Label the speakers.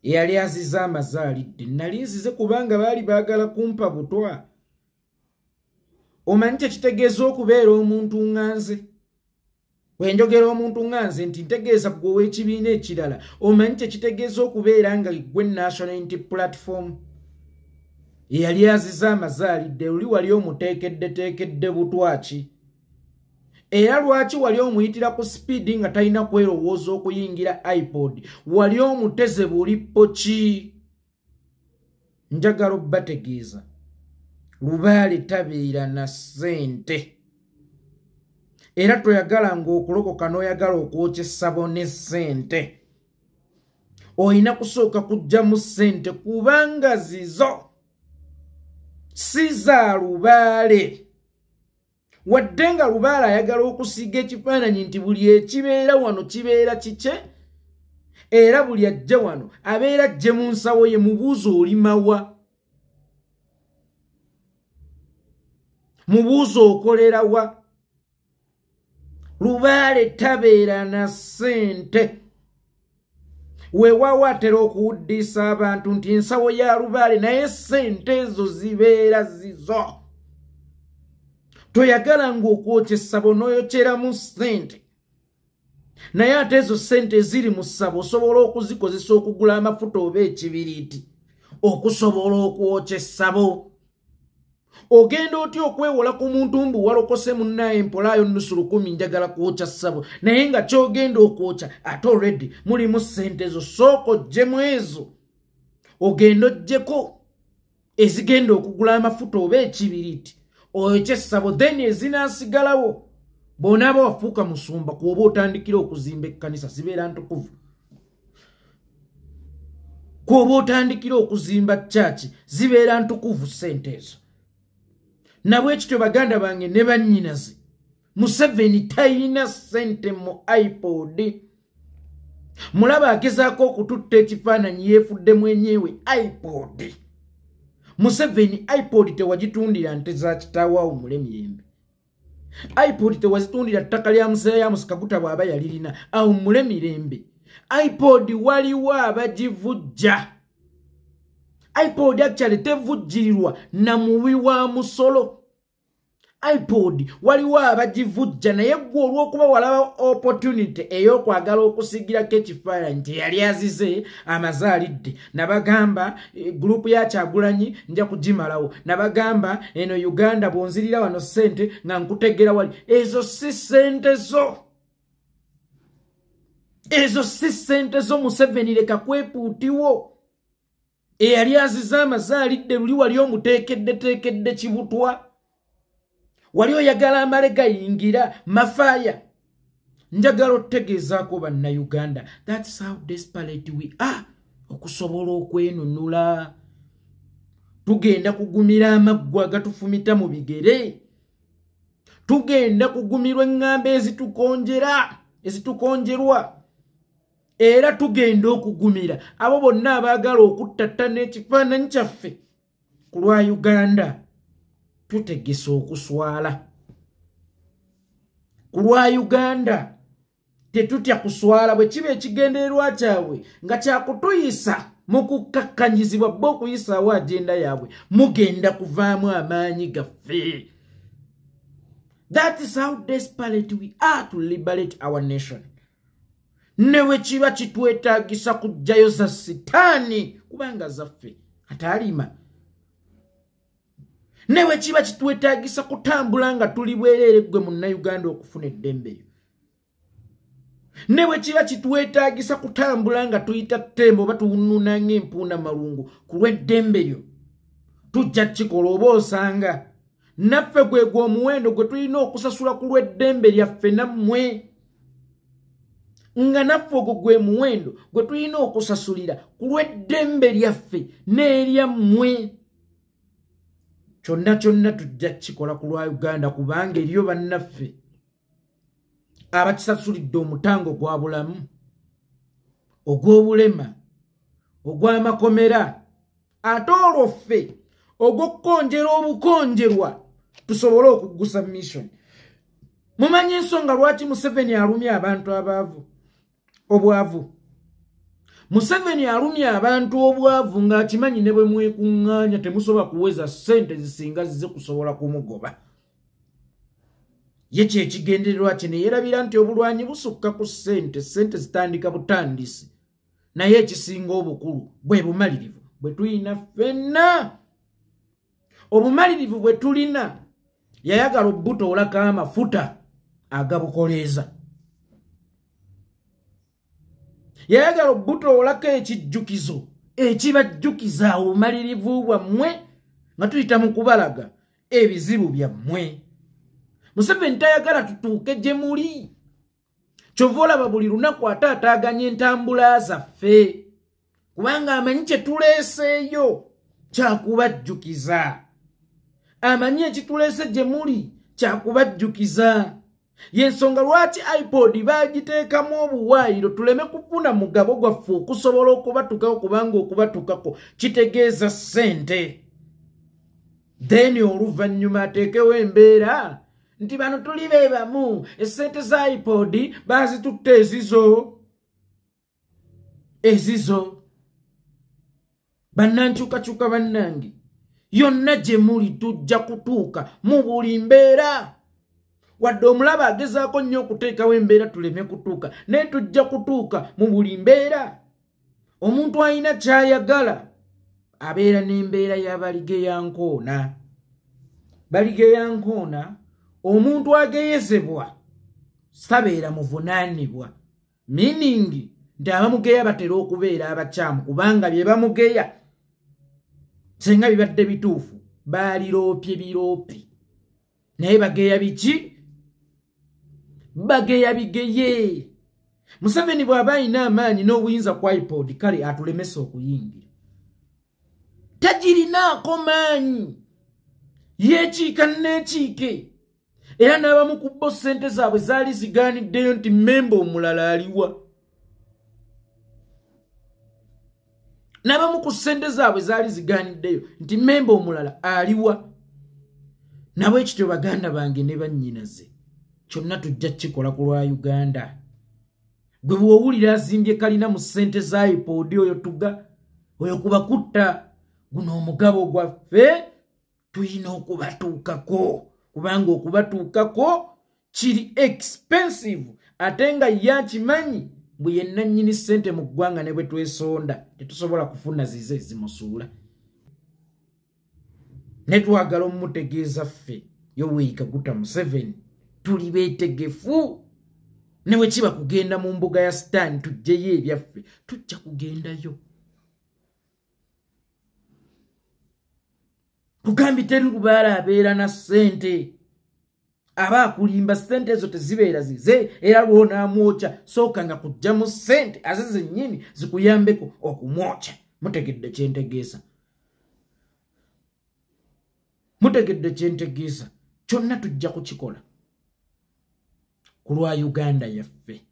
Speaker 1: eyali aziza amazaalidde nali nzize kubanga baali baagala kumpa butwa. Omanyi tekitegeeza okubeera omuntu ŋŋanze. Bwe njogera omuntu ŋŋanze nti ntegeeza gwe ow'ekibiina ekirala. Omanyi tekitegeeza okubeera nga gwe National Unity Platform eyali aziza amazaalidde luli wali omuteekeddeteekedde butwa ki? Era lwaki wali omuyitira ku speedi nga talina kwerowooza okuyingira iPod? Wali omuteze bulipo ki? Njagala obbategeeza Lubaale tabeera na ssente. Era toyagala ng'okulokoka n'oyagala okwokya essabo ne ssente. Oyina kusooka kuggyamu ssente kubanga zizo si za Lubaale. Wadde nga Lubaale ayagala okusiiga ekifaananyi nti buli ekibeera wano kibeera kike, era buli ajja wano abeera ajje mu nsawo ye. Mubuuze olimawa? Mubuuze okolera wa? Lubaale tabeera na ssente. Weewaawo atera okuwuddisa abantu nti ensawo ya Lubaale, naye ssente ezo zibeera zizo. Toyagala ng'okwokya essabo n'oyokyeramu ssente, naye ate ezo ssente eziri mu ssabo osobola okuzikozesa okugula amafuta oba ekibiriiti okusobola okwokya essabo. Ogenda otya okwewola ku muntu mbu walokose munnaye mpolaayo nnusu 10 njagala kwokya ssabo, naye nga kyogenda okwokya ate already mulimu ssente ezo. Sooka oggyemu ezo, ogenda oggyeko ezigenda okugula amafuta oba ekibiriiti oyokye essabo, then ezinaasigalawo bw'onaaba wafuuka musumba kuoba otandikira okuzimba ekkanisa zibeera ntukuvu. Kuoba otandikira okuzimba church zibeera ntukuvu ssente ezo. Nabwekityo baganda bange ne bannyinaze, Museveni talina ssente mu iPod. Mulaba agezaako okututta ekifaananyi yeefudde mwenyewe iPod. Museveni iPod tewagitundira nte za kitaawo awo Mulemirembe. iPod tewazitundira ttaka lya Museyayamusi Kaguta bw'aba yalirina awo Mulemirembe. iPod waliwo abagivujja. iPod actually tevujjirirwa na muwi wa musolo. iPod waliwo abagivujja, naye gwe olw'okuba walaba opportunity ey'okwagala okusigirako ekifaananyi nti yali azize amazaalidde, nabagamba gurupu ya Kyagulanyi nja kugimalawo, nabagamba eno Uganda bw'onzirira wano ssente nga nkutegera wali. Ezo si ssente zo. Ezo si ssente zo. Museveni leka kwepuutiwo. Eyali azize amazaalidde luli wali omuteekeddeteekedde kibutwa. Wali oyagala amale gayingira mafaaya. Njagala otegeezaako bannayuganda, that's how desperate we are okusobola okwenunula. Tugenda kugumira amaggwa agatufumita mu bigere. Tugenda kugumirwa eŋŋambe ezitukonjerwa. Era tugenda okugumira abo bonna abaagala okuttattana ekifaananyi kyaffe. Ku lwa Uganda tutegese okuswala. Ku lwa Uganda tetutya kuswala. Bwe kiba ekigendererwa kyabwe nga kyakutuyisa mu kukkakkanyizibwa bo okuyisaawo agenda yaabwe, mugenda kuvaamu amaanyi gaffe. That is how desperate we are to liberate our nation. Newe kiba kitwetaagisa kujjayo za sitaani kubanga zaffe atalima. Newe kiba kitwetaagisa kutambula nga tuli bwereere gwe munnayuganda okufuna eddembe. Newe kiba kitwetaagisa kutambula nga tuyita ttembo oba tuwunnuna ng'empuuna malungu ku lw'eddembe lyo. Tujja kikola oba osanga naffe gwe omuwendo gwe tulina okusasula ku lw'eddembe lyaffe nammwe. Nga naffe ogwo gwe muwendo gwe tulina okusasulira ku lw'eddembe lyaffe n'eryammwe. Kyonna kyonna tujja kikola ku lwa Uganda kubanga eriyo bannaffe abakisasulidde omutango gwa bulamu, ogw'obulema, ogw'amakomera, ate olwo ffe ogw'okkonjera obukonjerwa tusobole okuggusa mission. Mumanyi ensonga lwaki Museveni alumya abantu abaavu obwavu? Museveni alumya abantu obwavu ng'akimanyi ne bwe mwekuŋŋaanya temusobola kuweza ssente zisinga zize kusobola kumugoba. Ye kyekigendererwa kye ne yeerabira nti obulwanyi busukka ku ssente zitandika butandisi. Naye ekisinga obukulu bwe bumalirivu bwe tulina ffenna. Obumalirivu bwe tulina yayagala obutoolako amafuta agabukoleeza. Yayagala obutoolako ekijjukizo ekibajjukiza obumalirivu bwammwe nga tuyita mu kubalaga ebizibu byammwe. Museveni tayagala tutuuke gye muli. Kyova olaba buli lunaku ataataaganya entambula zaffe kubanga amanyi kye tuleeseeyo kyakubajjukiza. Amanyi ekituleese gye muli kyakubajjukiza. Yensonga lwaki iPod bagiteekamu obuwaayiro tuleme kufuna mugabo gwaffe okusobola okubatukako kubanga okubatukako kitegeeza ssente. Then oluvannyuma ateekewo embeera nti bano tuli be bamu essente za iPod baazitutte ezizo. Bannankyukakyuka bannange yonna gye muli tujja kutuuka mu buli mbeera. Wadde omulaba agezaako nnyo okuteekawo embeera tuleme kutuuka naye tujja kutuuka mu buli mbeera. Omuntu alina ky'ayagala abeera n'embeera ya baligeyankoona. Baligeyankoona omuntu ageyezebwa sabeera muvunaanibwa. Meaning nti abamugeya batera okubeera abakyamu kubanga bye bamugeya singa bibadde bituufu baaliroopye biroopi. Naye bageya biki? Bageya bigeye. Museveni bw'aba alina amaanyi n'obuyinza ku iPod kale atulemesa okuyingira. Tagirinaako maanyi. Yeekiika neekiike. Era n'abamu ku bo ssente zaabwe zaali zigaaniddeyo nti mmemba omulala aliwa. N'abamu ku ssente zaabwe zaali zigaaniddeyo nti mmemba omulala aliwa. Nabwe ekityo baganda bange ne bannyinaze kyonna tujja kikola ku lwa Uganda. Gwe bw'owulira azimbye kalina mu ssente za iPod oyo kubakutta guno omugabo gwaffe tulina okubatuukako kubanga okubatuukako kiri expensive ate nga yakimanyi bwe yenna nnyini ssente mu ggwanga ne bwe twesonda tetusobola kufuna zize zimusuula. Ne twagala omumutegeeza ffe Yoweri Kaguta Museveni tuli beetegefu. Ne bwe kiba kugenda mu mbuga ya sitaani tujjeyo ebyaffe tujja kugendayo. Kugambi teri lubaala abeera na ssente. Aba akulimba ssente ezo tezibeera zize era lw'onaamwokya sooka nga kujjamu ssente ate zennyini zikuyambeko okumwokya. Mutegedde kyentegeeza. Mutegedde kyentegeeza. Kyonna tujja kukikola ku lwa Uganda yaffe.